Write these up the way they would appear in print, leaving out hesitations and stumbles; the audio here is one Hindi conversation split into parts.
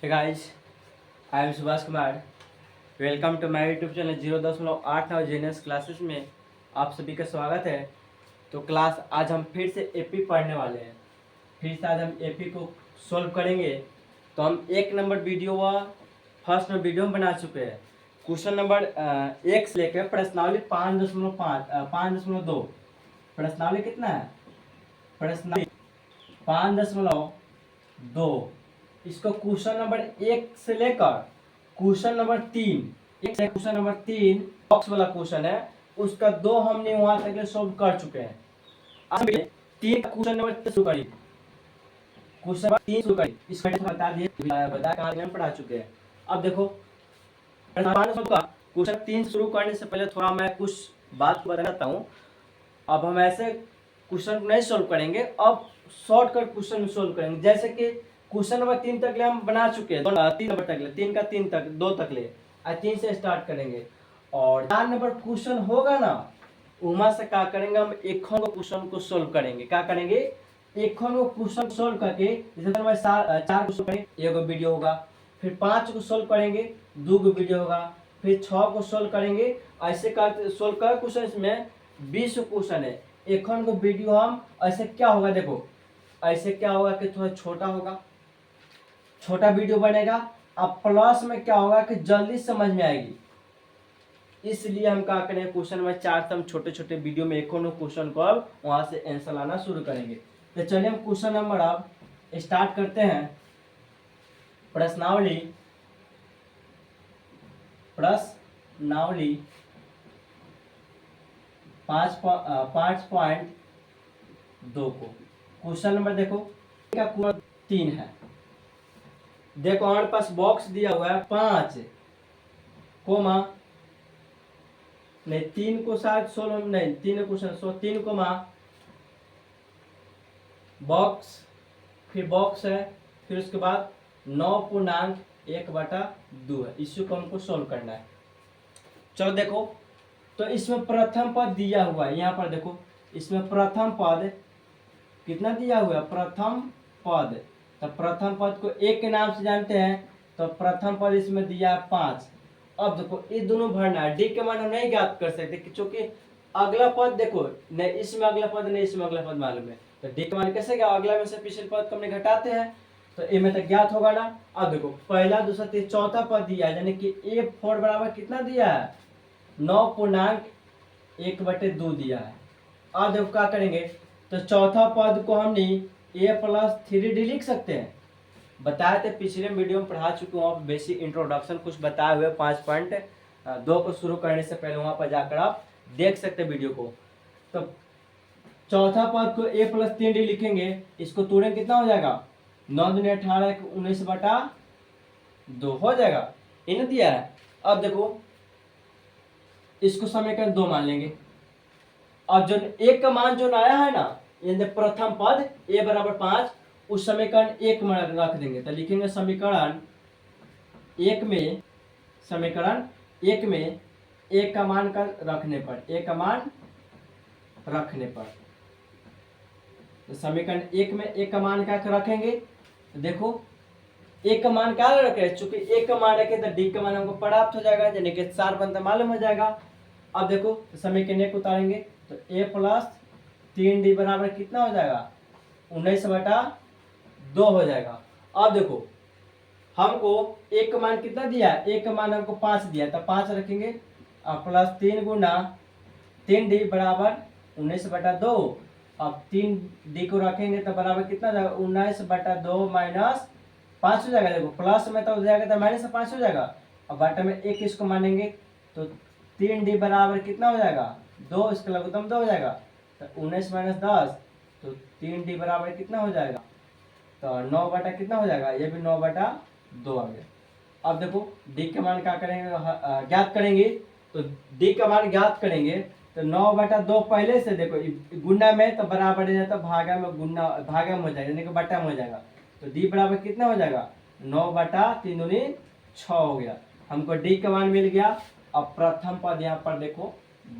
Hey guys, I am Subhash Kumar. Welcome to my YouTube channel 0.89 genius classes में आप सभी का स्वागत है। तो क्लास आज हम फिर से एपी पढ़ने वाले हैं। फिर से आज हम एपी को सॉल्व करेंगे। तो हम एक नंबर वीडियो व फर्स्ट नंबर वीडियो हम बना चुके हैं। क्वेश्चन नंबर एक से लेकर प्रश्नावली 5.2। प्रश्नावली कितना है? प्रश्नावली 5.2। इसको क्वेश्चन नंबर एक से लेकर क्वेश्चन नंबर 3, एक से क्वेश्चन नंबर 3 बॉक्स वाला क्वेश्चन है, उसका 2 हमने वहां तक सॉल्व कर चुके हैं। अब 3 का क्वेश्चन नंबर शुरू करिए। क्वेश्चन नंबर 3 शुरू करिए। इसको बता दिए, बता कहानी हम पढ़ा चुके हैं। अब देखो क्वेश्चन 3 शुरू करने से पहले थोड़ा मैं कुछ बात बताता हूँ। अब हम ऐसे क्वेश्चन नहीं सॉल्व करेंगे, अब शॉर्टकट क्वेश्चन सॉल्व करेंगे। जैसे कि क्वेश्चन नंबर 3 तक ले हम बना चुके हैं, 3 नंबर तक ले, 3 का 3 तक 2 तक ले, 3 से स्टार्ट करेंगे। और 4 नंबर क्वेश्चन होगा ना, वहां से क्या करेंगे, हम एक क्वेश्चन को सॉल्व करेंगे। क्या करेंगे? एक क्वेश्चन सॉल्व करके, जैसे 4 क्वेश्चन करेंगे, एक वीडियो होगा। फिर 5 को सॉल्व करेंगे, 2 वीडियो होगा। फिर 6 को सॉल्व करेंगे। ऐसे करते सॉल्व कर क्वेश्चन, इसमें 20 क्वेश्चन है। एक को वीडियो हम ऐसे क्या होगा, देखो ऐसे क्या होगा कि थोड़ा छोटा होगा, छोटा वीडियो बनेगा। अब प्लस में क्या होगा कि जल्दी समझ में आएगी। इसलिए हम क्या करें, क्वेश्चन नंबर 4 से हम छोटे छोटे वीडियो में एक क्वेश्चन को अब वहां से आंसर लाना शुरू करेंगे। तो चलिए हम क्वेश्चन नंबर अब स्टार्ट करते हैं। प्रश्नावली 5.2 को क्वेश्चन नंबर देखो क्या 3 है। देखो हमारे पास बॉक्स दिया हुआ है 5 कोमा नहीं 3 को शायद 16 नहीं 3 क्वेश्चन 3 कोमा बॉक्स, फिर बॉक्स है, फिर उसके बाद 9.1/2 है। इसी को हमको सोल्व करना है। चलो देखो, तो इसमें प्रथम पद दिया हुआ है। यहाँ पर देखो, इसमें प्रथम पद कितना दिया हुआ है? प्रथम पद। तो प्रथम पद को एक के नाम से जानते हैं, तो प्रथम पद इसमें दिया है 5। अब देखो ये दोनों भरना है। डी के मान हम नहीं ज्ञात कर सकते क्योंकि अगला पद देखो, नहीं इसमें अगला पद नहीं इसमें अगला पद मालूम है, तो डी के मान कैसे क्या? अगला में से पिछले पद को हमने घटाते हैं, तो ए में तक ज्ञात होगा ना। अब देखो पहला दूसरा तीसरा चौथा पद दिया है, यानी कि A4 बराबर कितना दिया है? 9.1/2 दिया है। अब देखो क्या करेंगे, तो चौथा पद को हमने A+3D लिख सकते हैं। बताए थे पिछले वीडियो में पढ़ा चुके हूँ, बेसिक इंट्रोडक्शन कुछ बताए हुए 5.2 को शुरू करने से पहले वहां पर जाकर आप देख सकते हैं वीडियो को। तो चौथा पद को A+3D लिखेंगे, इसको तोड़ें कितना हो जाएगा? 9 दूनी 18 19/2 हो जाएगा। इन दिया है। अब देखो इसको समीकरण 2 मान लेंगे। अब जो एक का मान जो आया है ना, प्रथम पद A बराबर 5, उस समीकरण 1 में रख देंगे। तो लिखेंगे समीकरण 1 में, समीकरण 1 में एक का मान का रखने पर, एक का मान रखने पर, तो समीकरण 1 में एक का मान क्या रखेंगे? तो देखो एक का मान क्या रखे, चूंकि एक का मान रखे तो डी का मान हमको प्राप्त हो जाएगा, यानी कि 4 बनता मालूम हो जाएगा। अब देखो तो समीकरण 1 उतारेंगे, तो A+3D बराबर कितना हो जाएगा? 19/2 हो जाएगा। अब देखो हमको एक का मान कितना दिया है? एक का मान हमको 5 दिया, तो 5 रखेंगे, +3 गुना 3D बराबर 19/2। अब 3D को रखेंगे तो बराबर कितना जाएगा? 19/2 माइनस 5 हो जाएगा। देखो प्लस में तो हो जाएगा तो माइनस 5 हो जाएगा। अब बटा में 1 इसको मानेंगे, तो 3D बराबर कितना हो जाएगा? 2, इसका लघुत्तम 2 हो जाएगा। तो 19 माइनस 10, तो 3D बराबर कितना हो जाएगा? तो 9 बटा कितना हो जाएगा? ये भी 9/2 आ गया। अब देखो डी का मान क्या करेंगे, ज्ञात करेंगे। तो डी का मान ज्ञात करेंगे, तो 9/2 पहले से देखो गुना में तो बराबर हो जाता, भागा में गुना, भागा में हो जाएगा, यानी कि बटा में हो जाएगा। तो डी बराबर कितना हो जाएगा? 9/3 दूनी 6 हो गया। हमको डी का मान मिल गया। अब प्रथम पद यहाँ पर देखो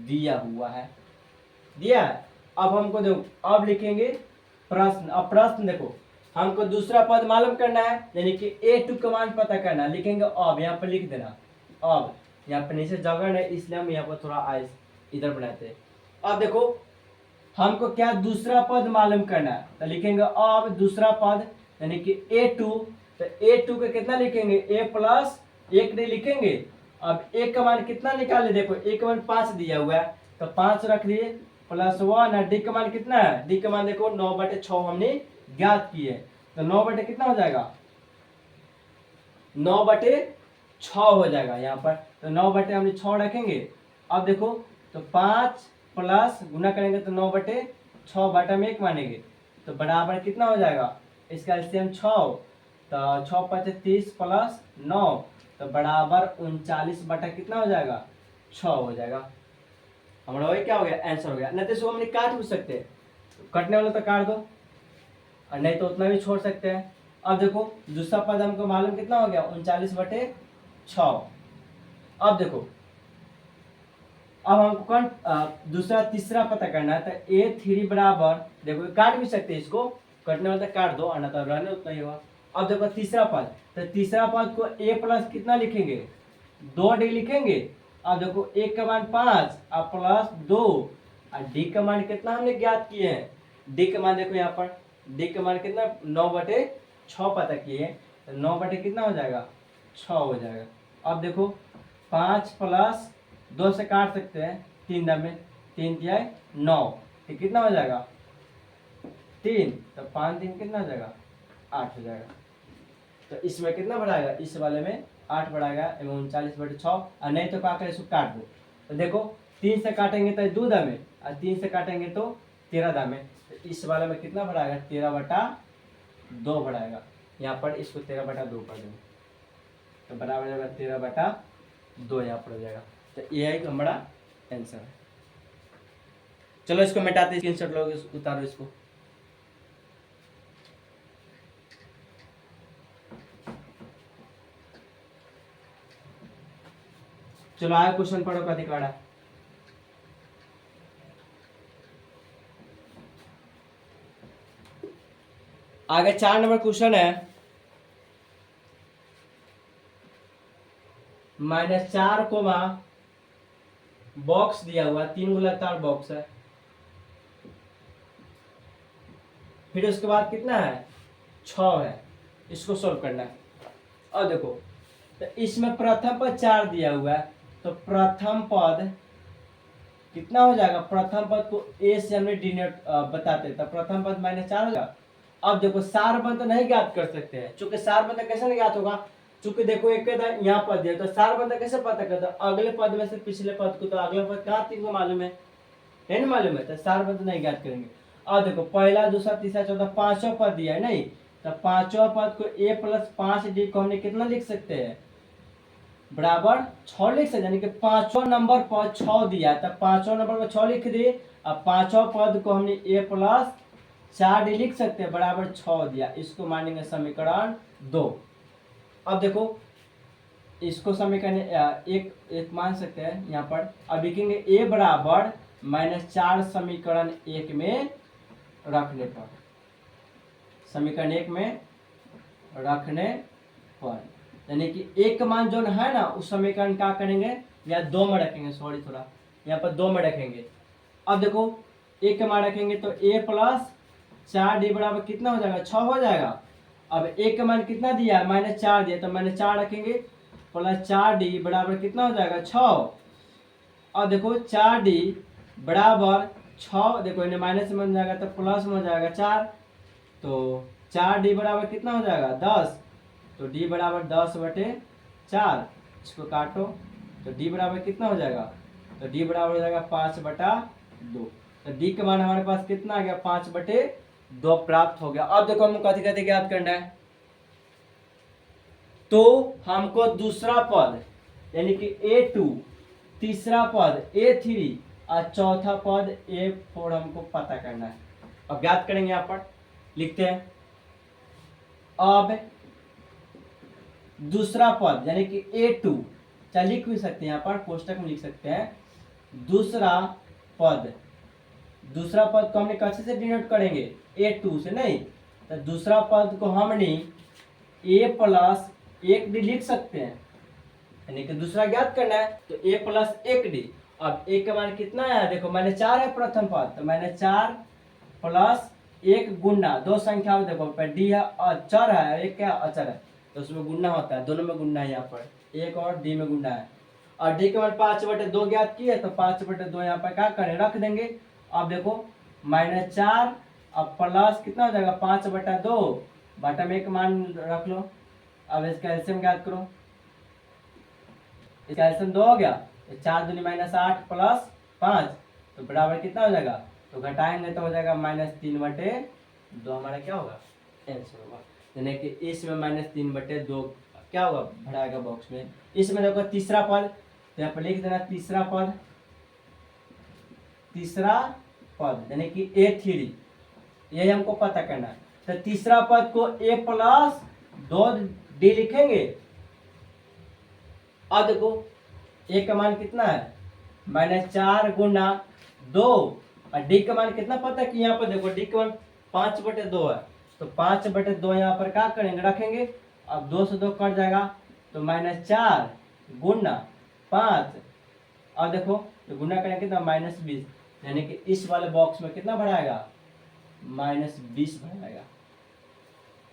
दिया हुआ है, दिया है। अब हमको देखो अब लिखेंगे प्रश्न। अब प्रश्न देखो हमको दूसरा पद मालूम करना है, यानी कि a2 का मान पता करना है। लिखेंगे अब, यहाँ पर लिख देना अब, यहाँ पर नीचे जगह है इसलिए हम यहाँ पर थोड़ा आइस इधर बनाते हैं। अब देखो हमको क्या दूसरा पद मालूम करना है, तो लिखेंगे अब दूसरा पद यानी कि a2, तो a2 का कितना लिखेंगे a प्लस 1 नहीं लिखेंगे। अब a का मान कितना निकाले, देखो a का मान 5 दिया हुआ है, तो 5 रख दिए प्लस 1 है। d का मान कितना है, d का मान देखो 9/6 हमने ज्ञात किए, तो 9 बटे कितना हो जाएगा, 9/6 हो जाएगा यहाँ पर। तो 9 बटे हमने 6 रखेंगे। अब देखो तो 5 प्लस गुना करेंगे तो 9/6 बटा में 1 मानेंगे, तो बराबर कितना हो जाएगा, इसका एलसीएम 6, तो 6 × 5 = 30 प्लस 9, तो बराबर 39 बटा कितना हो जाएगा, 6 हो जाएगा। हमारा वही क्या हो गया, आंसर हो गया। नहीं तो इसको हमने काट भी सकते हैं, कटने वाला तो काट दो, और नहीं तो उतना भी छोड़ सकते हैं। अब देखो दूसरा पद हमको मालूम कितना हो गया, 39/6। अब देखो अब हमको कौन दूसरा तीसरा पता करना है, तो a3 बराबर, देखो काट भी सकते हैं, इसको कटने वाला तो काट दो, और ना तो रहने उतना ही होगा। अब देखो तीसरा पद, तो तीसरा पद को a प्लस कितना लिखेंगे, 2d लिखेंगे। अब देखो a का मान 5 और प्लस 2, और d का मान कितना हमने ज्ञात किए हैं, d का मान देखो यहाँ पर, d का मान कितना 9/6 पता किए, तो 9 बटे कितना हो जाएगा, 6 हो जाएगा। अब देखो 5 प्लस 2 से काट सकते हैं, 3 दाम में 3 दिया 9, तो कितना हो जाएगा 3, तो 5 3 कितना हो जाएगा 8 हो जाएगा। तो इसमें कितना बढ़ाएगा, इस वाले में 8 बढ़ाएगा एवं 39/6, और नहीं तो क्या करें, इसको काट दो। तो देखो 3 से काटेंगे तो 2 दाम में, और 3 से काटेंगे तो 13 दाम में, तो इस वाले में कितना बढ़ाएगा, 13/2 बढ़ाएगा। यहाँ पर इसको 13/2 कर देंगे, तो बराबर हो जाएगा 13/2 यहाँ पर हो जाएगा। तो ये है हमारा आंसर है। चलो इसको मिटाते, स्क्रीनशॉट लोगे, उतारो इसको। चलो आगे क्वेश्चन पढ़ो, का दिखाड़ा। आगे 4 नंबर क्वेश्चन है, -4 कोमा बॉक्स दिया हुआ, 3 गोलाकार बॉक्स है, फिर उसके बाद कितना है 6 है, इसको सोल्व करना है। और देखो तो इसमें प्रथम पद 4 दिया हुआ है, तो प्रथम पद कितना हो जाएगा, प्रथम पद को a से हमने डिनोट बताते, तो प्रथम पद -4 हो जाएगा। अब देखो सार बंध तो नहीं ज्ञात कर सकते हैं, चूंकि सार बंध कैसे नहीं ज्ञात होगा, चूंकि देखो एक यहाँ पद दिया, तो सार बंध कैसे पता करता, अगले पद में से पिछले पद को, तो अगला पद कहाँ 3 को मालूम है ना, मालूम है, तो सार बंध नहीं ज्ञात करेंगे। अब देखो पहला दूसरा तीसरा चौथा 5वां पद दिया है, नहीं तो 5वां पद को a + 5d को हमने कितना लिख सकते हैं, बराबर 6 लिख सकते, यानी कि 5वां नंबर पर 6 दिया है, तो 5वां नंबर पर 6 लिख दिए। अब 5वां पद को हमने a + 4d लिख सकते हैं, बराबर 6 दिया, इसको मानेंगे समीकरण 2। अब देखो इसको समीकरण एक मान सकते हैं यहाँ पर। अब लिखेंगे a बराबर -4 समीकरण 1 में रखने पर, समीकरण 1 में रखने पर, यानी कि एक मान जो है ना उस समीकरण क्या करेंगे, या 2 में रखेंगे, सॉरी थोड़ा यहाँ पर 2 में रखेंगे। अब देखो एक मान रखेंगे तो a + 4d बराबर कितना हो जाएगा, 6 हो जाएगा। अब एक का मान कितना दिया है, -4 दिया, तो -4 रखेंगे प्लस 4d बराबर कितना हो जाएगा 6। अब देखो 4d बराबर 6, देखो इन्हें माइनस में हो जाएगा तो प्लस में हो जाएगा 4, तो 4d बराबर कितना हो जाएगा 10, तो d बराबर 10/4, इसको काटो तो d बराबर कितना हो जाएगा, तो d बराबर हो जाएगा 5/2, तो d का मान हमारे पास कितना आ गया 5/2 प्राप्त हो गया। अब देखो हमको कथी कथी ज्ञात करना है, तो हमको दूसरा पद यानी कि a2, तीसरा पद a3 और चौथा पद a4 हमको पता करना है। अब ज्ञात करेंगे, यहाँ पर लिखते हैं। अब दूसरा पद यानी कि a2, चाहे लिख भी सकते हैं, यहाँ पर कोष्टक में लिख सकते हैं, दूसरा पद को हमने कैसे से डिनोट करेंगे, a2 से, नहीं तो दूसरा पद को हमने ए प्लस एक डी लिख सकते हैं, यानी कि दूसरा ज्ञात करना है तो ए प्लस एक डी। अब ए का मान कितना है, देखो मैंने 4 है प्रथम पद, तो मैंने 4 प्लस एक गुना दो संख्या देखो डी है अचर है, एक क्या अचर है, तो उसमें गुना होता है, दोनों में गुना है, यहाँ पर एक और डी में गुना है। और डी के मान 5/2 ज्ञात किए तो 5/2 यहाँ पर क्या करें रख देंगे। अब देखो -4 अब प्लस कितना हो जाएगा 5/2 बटा में एक मान रख लो। अब इसका एलसीएम ज्ञात करो, इसका एलसीएम 2 हो गया, 4 दूनी -8 प्लस 5 तो बराबर कितना हो जाएगा, तो घटाएंगे तो हो जाएगा -3/2 हमारा क्या होगा आंसर होगा। यानी कि इसमें -3/2 क्या होगा बढ़ाएगा बॉक्स में। इसमें देखो तीसरा पद, तो यहाँ पर लिख देना तीसरा पद यानी कि A3, यही हमको पता करना है। तो तीसरा पद को A प्लस 2D लिखेंगे। अब देखो A का मान कितना है -4 गुना 2 और D का मान कितना पता है कि यहाँ पर देखो D का मान 5/2 है, तो 5/2 यहाँ पर क्या करेंगे रखेंगे। अब 2 से 2 कट जाएगा तो -4 गुना 5, अब देखो तो गुना करेंगे कितना -20, यानी कि इस वाले बॉक्स में कितना बढ़ाएगा -20 बढ़ाएगा।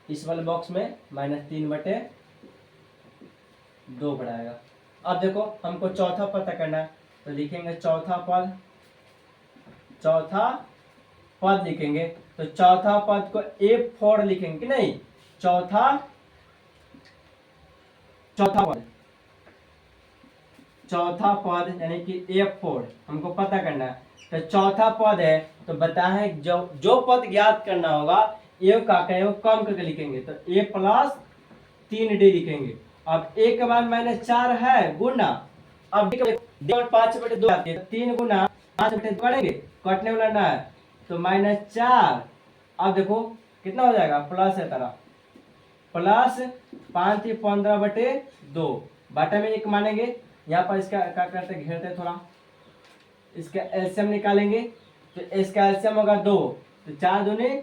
इस वाले बॉक्स में -3/2 बढ़ाएगा। अब देखो हमको चौथा पता करना है, तो लिखेंगे चौथा पद लिखेंगे। तो चौथा पद को A4 लिखेंगे कि नहीं, चौथा पद यानी कि A4 हमको पता करना है। तो चौथा पद है तो बताएं जो पद ज्ञात करना होगा ए का कम करके लिखेंगे, तो A प्लस 3D लिखेंगे। अब A का मान -4 है गुना, अब 5/2 आती है, 3 गुना 5/2 करेंगे, कटने वाला ना है तो -4। अब देखो कितना हो जाएगा प्लस है तरह प्लस 5 15/2 बाटा में एक मानेंगे। यहाँ पर इसका क्या करते घेरते थोड़ा, इसका एलसीएम निकालेंगे तो इसका एलसीएम होगा 2, तो 4 दूनी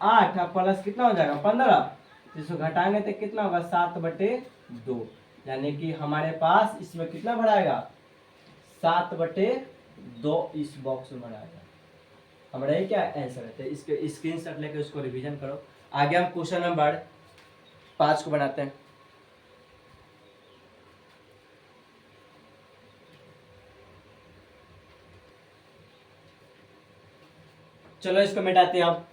8 प्लस कितना हो जाएगा 15, तो इसको घटाएंगे तो कितना होगा 7/2, यानी कि हमारे पास इसमें कितना बढ़ाएगा 7/2 इस बॉक्स में बढ़ाएगा। हमारा ये क्या आंसर है, तो इसके स्क्रीनशॉट लेकर उसको रिवीजन करो। आगे हम क्वेश्चन नंबर 5 को बनाते हैं। चलो इसको मिटाते हैं हम।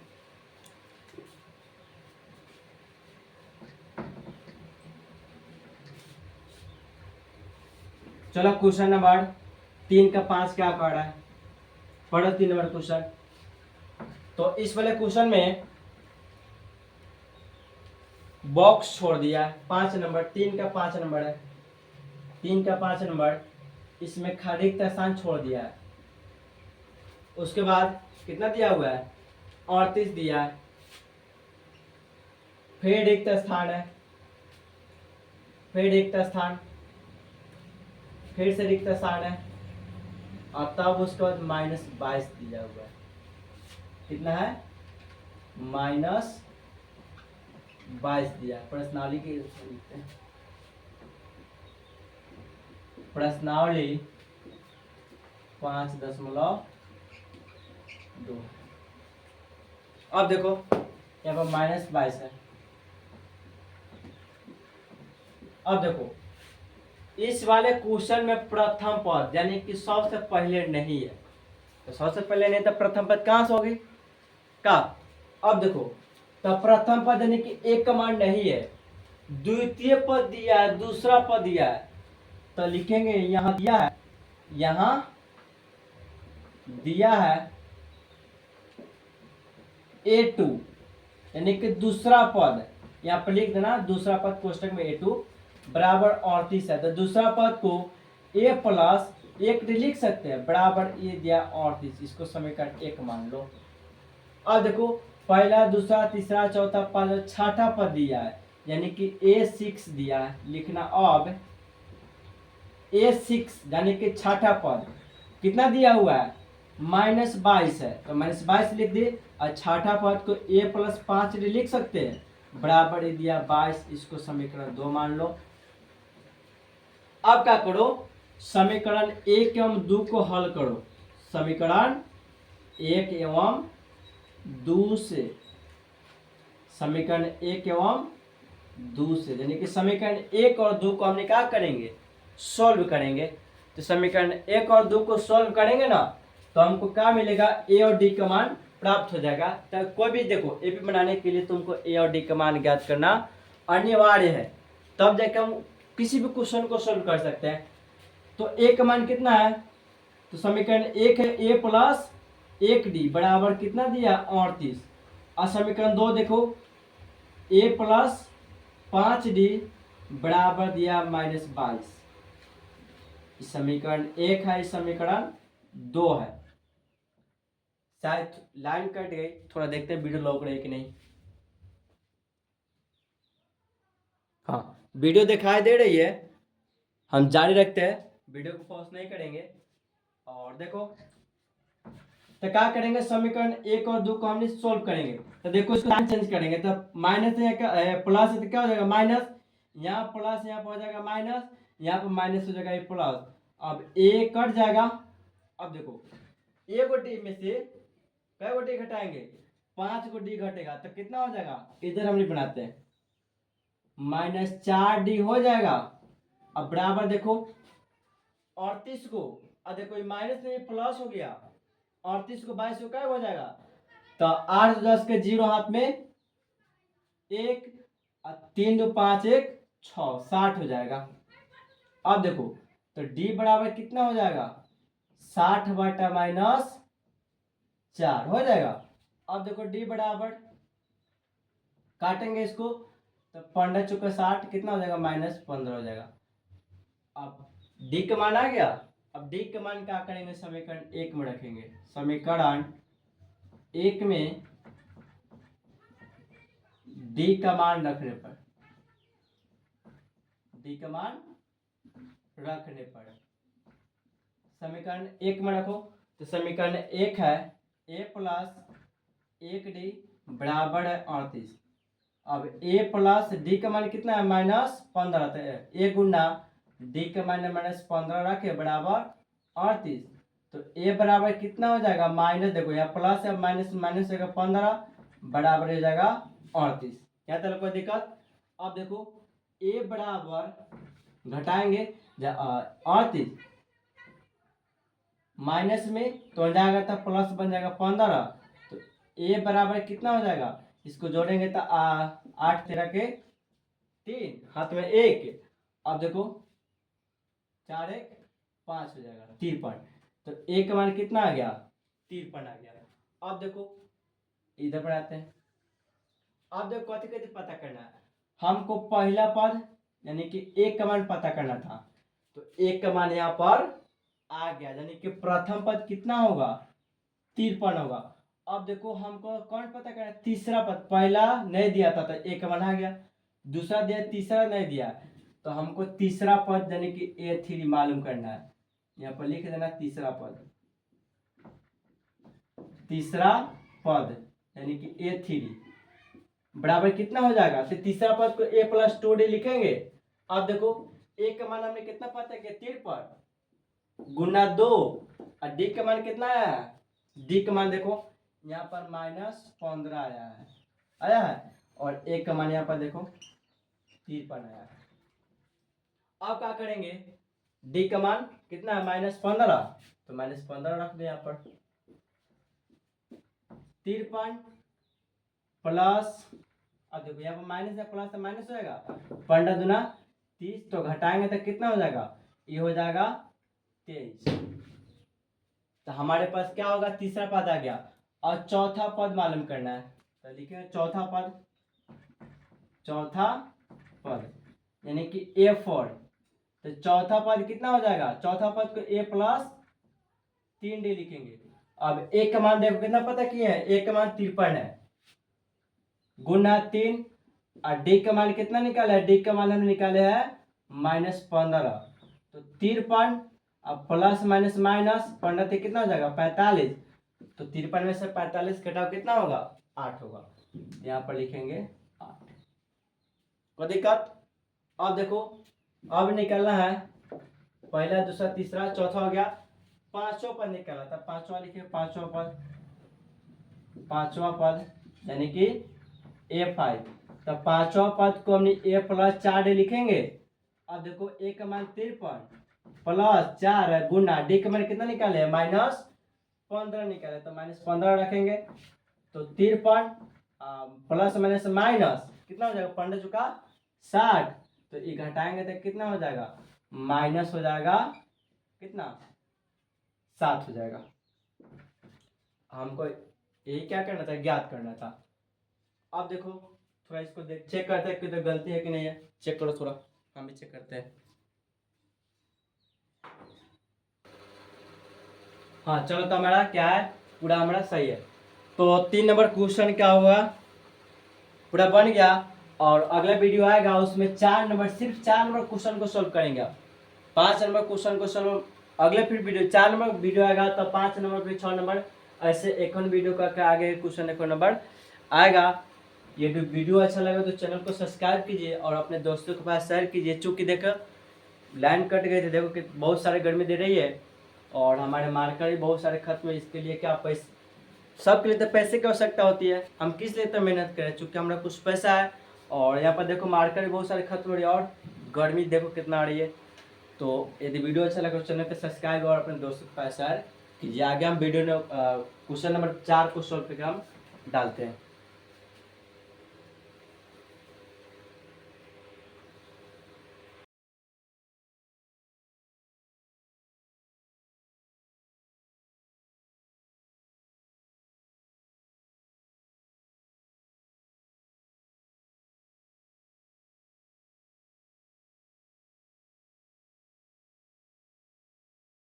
चलो क्वेश्चन नंबर 3 का 5 क्या कर रहा है, पढ़ो 3 नंबर क्वेश्चन। तो इस वाले क्वेश्चन में बॉक्स छोड़ दिया है 5 नंबर, 3 का 5 नंबर है, 3 का 5 नंबर इसमें खाली स्थान छोड़ दिया है। उसके बाद कितना दिया हुआ है 38 दिया है, फिर रिक्त स्थान है, फिर रिक्त स्थान, फिर से रिक्त स्थान है, और तब उसके बाद -22 दिया हुआ है। कितना है -22 दिया है। प्रश्नावली के लिखते हैं, प्रश्नावली 5.2। अब देखो यहाँ पर -22 है। अब देखो इस वाले क्वेश्चन में प्रथम पद यानी कि सबसे पहले नहीं है, तो सबसे पहले नहीं तो प्रथम पद कहाँ से होगी का। अब देखो तो प्रथम पद यानी कि एक कमांड नहीं है, द्वितीय पद दिया है, दूसरा पद दिया है, तो लिखेंगे यहाँ दिया है, यहाँ दिया है A2 यानी कि दूसरा पद, यहाँ पर लिख देना दूसरा पद कोष्टक में A2 बराबर 38 है। तो दूसरा पद को A प्लस 1 लिख सकते हैं, बराबर ये दिया 38, इसको समीकरण 1 मान लो। अब देखो पहला दूसरा तीसरा चौथा पांचवा छठा पद दिया है, यानी कि A6 दिया है, लिखना अब A6 यानी कि छठा पद कितना दिया हुआ है -22 है, तो -22 लिख दिए। और छठा पद को a + 5d लिख सकते हैं, बराबर ये दिया 22, इसको समीकरण 2 मान लो। अब क्या करो, समीकरण 1 एवं 2 को हल करो। समीकरण 1 एवं 2 से, समीकरण 1 एवं 2 से, यानी कि समीकरण 1 और 2 को हमने क्या करेंगे, सॉल्व करेंगे। तो समीकरण 1 और 2 को सॉल्व करेंगे ना, तो हमको क्या मिलेगा, ए और डी का मान प्राप्त हो जाएगा। तो कोई भी देखो एपी बनाने के लिए तुमको ए और डी का मान ज्ञात करना अनिवार्य है, तब जाकर हम किसी भी क्वेश्चन को सॉल्व कर सकते हैं। तो ए का मान कितना है, तो समीकरण 1 है a + 1d बराबर कितना दिया 38। और समीकरण 2 देखो, a + 5d बराबर दिया -22। इस समीकरण 1 है, इस समीकरण 2 है। शायद लाइन कट गई, थोड़ा देखते हैं वीडियो लॉक रही कि नहीं। हाँ, वीडियो दिखाई दे रही है, हम जारी रखते हैं, वीडियो को पॉज नहीं करेंगे। और देखो, तो क्या करेंगे, समीकरण 1 और 2 को हमने सोल्व करेंगे। तो देखो इसको साइन चेंज करेंगे, तो माइनस है प्लस है, तो क्या हो जाएगा माइनस, यहाँ प्लस यहाँ पर हो जाएगा माइनस, यहाँ पर माइनस हो जाएगा ये प्लस। अब ए कट जाएगा। अब देखो ए को डी में से कै गो डी घटाएंगे, 5 को डी घटेगा, तो कितना हो जाएगा, इधर हम बनाते हैं, -4d हो जाएगा। अब बराबर देखो 38 को, अब देखो ये माइनस नहीं प्लस हो गया, 38 को 22 को क्या हो जाएगा, तो 8 10 के 0 हाथ में 1, 3 2 5 1 6, 60 हो जाएगा। अब देखो तो d बराबर कितना हो जाएगा, 60 बटा -4 हो जाएगा। अब देखो d बराबर, काटेंगे इसको, तो 15 चौके 60 कितना हो जाएगा, -15 हो जाएगा। अब d का मान आ गया। अब d का मान क्या करेंगे, समीकरण 1 में रखेंगे। समीकरण 1 में d का मान रखने पर, d का मान रखने पर समीकरण 1 में रखो, तो समीकरण 1 है a + 1d बराबर है 38। अब a + d का मान कितना है, -15, तो a गुना d का मान -15 रखे बराबर 38। तो a बराबर कितना हो जाएगा, माइनस, देखो यहाँ प्लस है, माइनस माइनस होगा 15 बराबर हो जाएगा 38। क्या तरह कोई दिक्कत। अब देखो a बराबर घटाएंगे 38, माइनस में तो हो जाएगा, तो प्लस बन जाएगा 15। तो a बराबर कितना हो जाएगा, इसको जोड़ेंगे तो 8 13 के 3, हाथ में 1। अब देखो 4 1 5 हो जाएगा 53। तो a का मान कितना आ गया, 53 आ गया। अब देखो इधर बढ़ाते हैं। अब देखो कथी कथी पता करना है, हमको पहला पद यानी कि a का मान पता करना था। तो a का मान यहाँ पर आ गया, यानी कि प्रथम पद कितना होगा, 53 होगा। अब देखो हमको कौन पता करना है, तीसरा पद, पहला नहीं दिया था तो a का मान आ गया, दूसरा दिया, तीसरा नहीं दिया, तो हमको तीसरा पद यानी कि a3 मालूम करना है। यहाँ पर लिख देना तीसरा पद, तीसरा पद यानी कि a3 बराबर कितना हो जाएगा, तो तीसरा पद को a + 2d लिखेंगे। अब देखो a का मान हमने कितना पता किया, 53 गुना 2, और d का मान कितना आया है, d का मान देखो यहाँ पर -15 आया है, और a का मान यहाँ पर देखो 53 आया है। अब क्या करेंगे, d का मान कितना है, -15, तो -15 रख दो यहाँ पर, 53 प्लस, अब देखो यहाँ पर माइनस है, प्लस है, माइनस होएगा, 15 दूना 30, तो घटाएंगे तो कितना हो जाएगा, ये हो जाएगा 23। तो हमारे पास क्या होगा, तीसरा पद आ गया। और चौथा पद मालूम करना है, तो लिखेंगे चौथा पद, चौथा पद यानी कि a4। तो चौथा पद कितना हो जाएगा, चौथा पद को a + 3d लिखेंगे। अब a का मान देखो कितना पता किए हैं, a का मान 53 है, गुना 3, और d का मान कितना निकाला है, d का मान हमने निकाले हैं -15। तो 53 अब प्लस माइनस माइनस 15 से कितना हो जाएगा 45, तो 53 में से 45 घटाओ कितना होगा 8 होगा, यहाँ पर लिखेंगे 8। कोई दिक्कत? अब देखो अब निकलना है पहला दूसरा तीसरा चौथा हो गया, पांचवा पद निकाला था, पांचवा लिखे पांचवा पद, पांचवा पद यानी कि A5, तो पांचवा पद को हमने A प्लस 4D लिखेंगे। अब देखो A का मान 53 प्लस 4 है गुना D का मान कितना निकाले -15 निकाले, तो -15 रखेंगे, तो 53 प्लस माइनस माइनस कितना हो जाएगा 15 चुका 60, तो ये घटाएंगे तो कितना हो जाएगा माइनस हो जाएगा कितना 7 हो जाएगा। हमको यही क्या करना था ज्ञात करना था। अब देखो थोड़ा इसको देख चेक करते हैं कि तो गलती है कि नहीं है, चेक करो थोड़ा, हम भी चेक करते हैं। हाँ चलो, तो हमारा क्या है पूरा हमारा सही है। तो 3 नंबर क्वेश्चन क्या हुआ पूरा बन गया, और अगला वीडियो आएगा उसमें 4 नंबर सिर्फ 4 नंबर क्वेश्चन को सोल्व करेंगे। 5 नंबर क्वेश्चन को सोल्व अगले फिर वीडियो 4 नंबर वीडियो आएगा, तो 5 नंबर फिर 6 नंबर ऐसे एक वीडियो करके आगे क्वेश्चन एक नंबर आएगा। ये वीडियो अच्छा लगा तो चैनल को सब्सक्राइब कीजिए और अपने दोस्तों के पास शेयर कीजिए। चूँकि देखो लाइन कट गई थी, देखो कि बहुत सारे गर्मी दे रही है और हमारे मार्कर भी बहुत सारे खत्म है। इसके लिए क्या पैसे, सबके लिए तो पैसे की आवश्यकता होती है, हम किस लिए तो मेहनत करें, चूँकि हमारा कुछ पैसा है। और यहाँ पर देखो मार्कर भी बहुत सारे खत्म हो रही है और गर्मी देखो कितना आ रही है। तो यदि वीडियो अच्छा लगा तो चैनल को सब्सक्राइब और अपने दोस्तों के पास शेयर कीजिए। आगे हम वीडियो में क्वेश्चन नंबर 4 को सॉल्व करके हम डालते हैं।